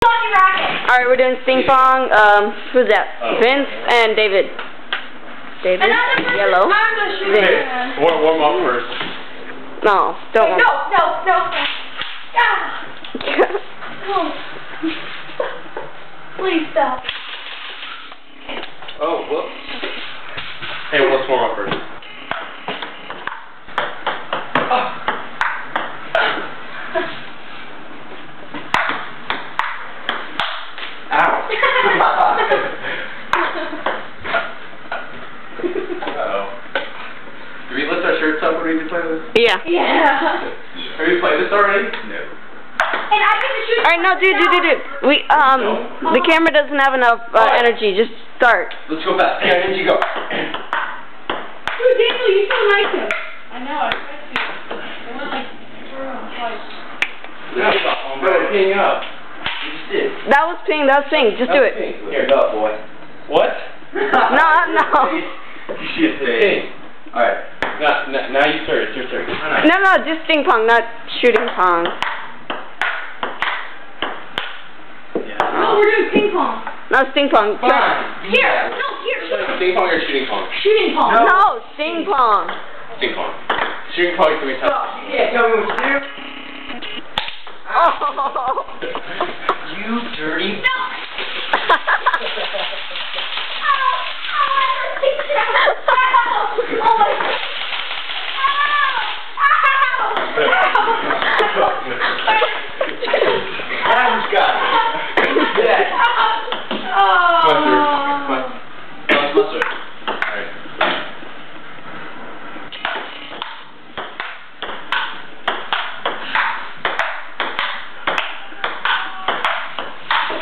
fucking racket. Alright, we're doing ping pong. Who's that? Oh. Vince and David. David, yellow. Vince. Warm up first. No, don't. Wait, no. Ah. No. Please stop. Oh, whoops. Hey, well, let's warm up first. Ow. Uh-oh. Do we lift our shirts up when we play this? Yeah. Yeah. Have you played this already? No. And I get to shoot. Alright, no, dude. We, the camera doesn't have enough energy. Just start. Let's go fast. Yeah, and you go. Dude, Daniel, you so nice him. I know, I tried to. I went like, twice. No, stop. Bro, ping up. You just did. That was ping. Just do it. Here, go, boy. What? No. You should say. Alright. Now you start. It's your turn. No, just ping pong, not shooting pong. No, we're doing ping pong. No, it's ping pong. Fine. Here. Ping pong or shooting pong? Shooting pong. No, ping pong. Ping pong. Shooting pong is going to be tough. Yeah, tell me what to do. Oh. You dirty. No. Oh my God. Adam's got it. Yeah. Come on. Alright.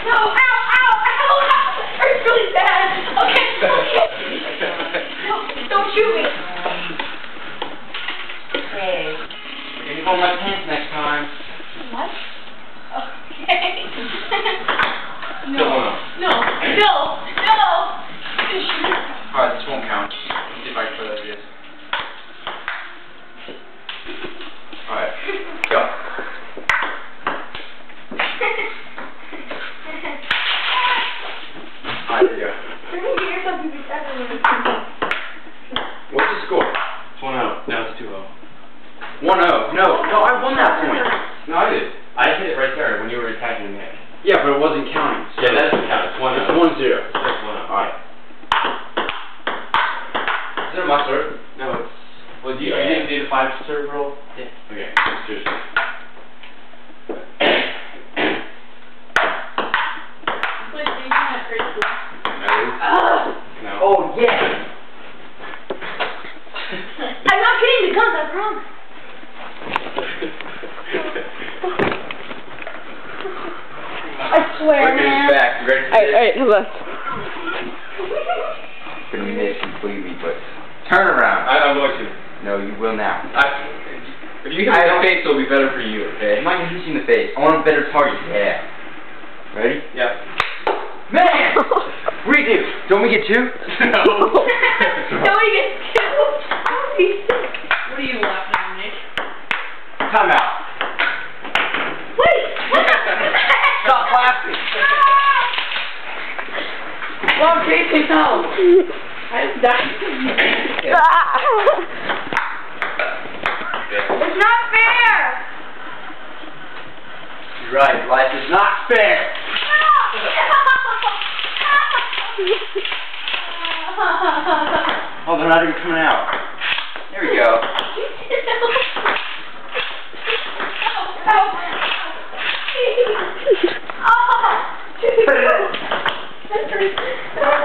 No, ow. Hurts really bad. Okay. No, don't shoot me. Hey. Can you hold my pants next time? What? Okay. No. Alright, this won't count. Let's see if I can play that again. Alright, go. Alright, here you go. What's the score? It's 1-0. No, it's 2-0. 1-0. No, I won that point. No, I did. I hit it right there when you were attacking the head. Yeah, but it wasn't counting. Yeah, that doesn't count. It's 1-0. It's 1-0. That's 1-0. Alright. Is it my serve? No, it's... Well, you didn't do the 5 serve roll? Yeah. Okay, let's do it. No. Oh, yeah. I'm not getting the guns, I promise. I swear, Look at man. his back. Ready to Alright, hold on. gonna miss completely, but turn around. I'm going to. No, you will now. If you hit me in the face, it'll be better for you, okay? I'm not gonna hit you in the face. I want a better target. Yeah. Ready? Yeah. Man! Redo. Don't we get 2? No. Don't we get 2? What are you laughing at, Nick? Time out. Wait! What the? Stop laughing. Well, Casey, no. I'm dying. It's not fair! You're right. Life is not fair. Oh, they're not even coming out. There we go.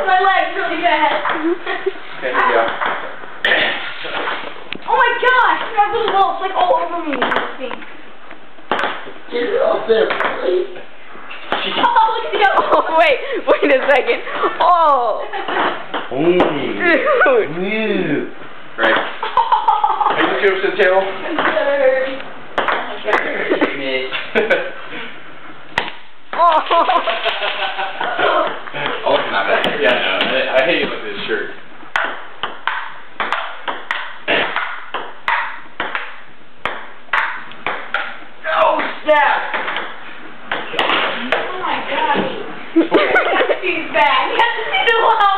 My leg's really bad. There we go. Oh my gosh! That little ball's like all over me. Get it off there, please. Oh, Wait a second. Oh. Dude. Dude. Right. Are you okay with the table? Oh. Oh, it's not bad. Yeah, no. I hate you with this shirt. Oh, snap! Oh my god. bad. You have to see the wall.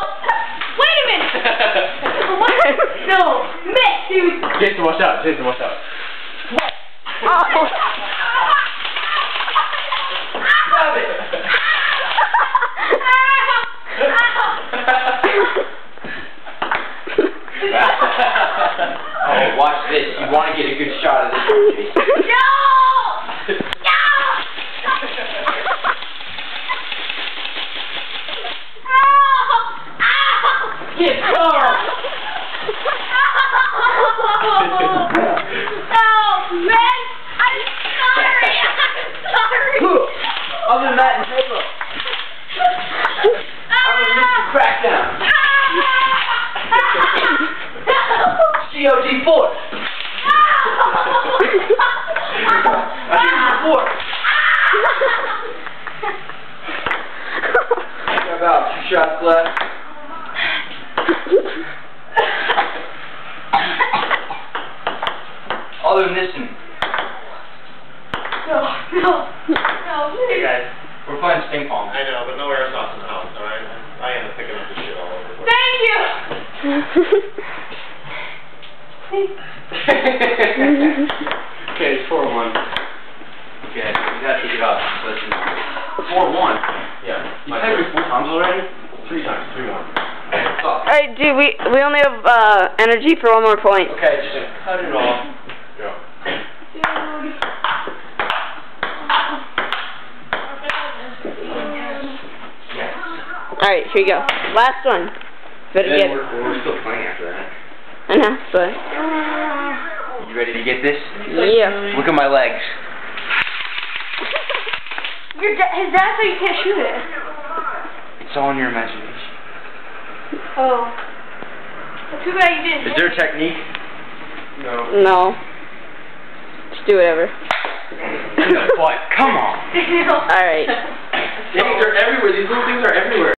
Wait a minute. What? No. Miss, dude. Jason, watch out. Jason, watch out. What? Oh. Stop it. Oh, watch this. You want to get a good shot of this, Jason. No! No! Get go! Oh, man! I'm sorry! I'm sorry! Other than that, Halo. I'm gonna miss the crackdown. COG Force. I hear your force. About 2 shots left. Other than this one. No, Hey please. guys, we're playing ping pong. I know, but no airsoft in the house, so I end up picking up the shit all over the place. Thank you! Okay, it's 4-1. Okay, you gotta take it off. Listen. 4-1? Yeah. You typed it 4 times already? 3 times. 3-1. Alright, dude, we only have energy for 1 more point. Okay, just cut it off. Go. Dude. Alright, here you go. Last one. Better Then get it. we're still playing after that. I know, but You ready to get this? yeah. Look at my legs. His dad said you can't shoot it. It's all in your imagination. Oh. Well, too bad you didn't. Is there a technique? No. No. Just do whatever. What? Come on. Alright. Things are everywhere. These little things are everywhere.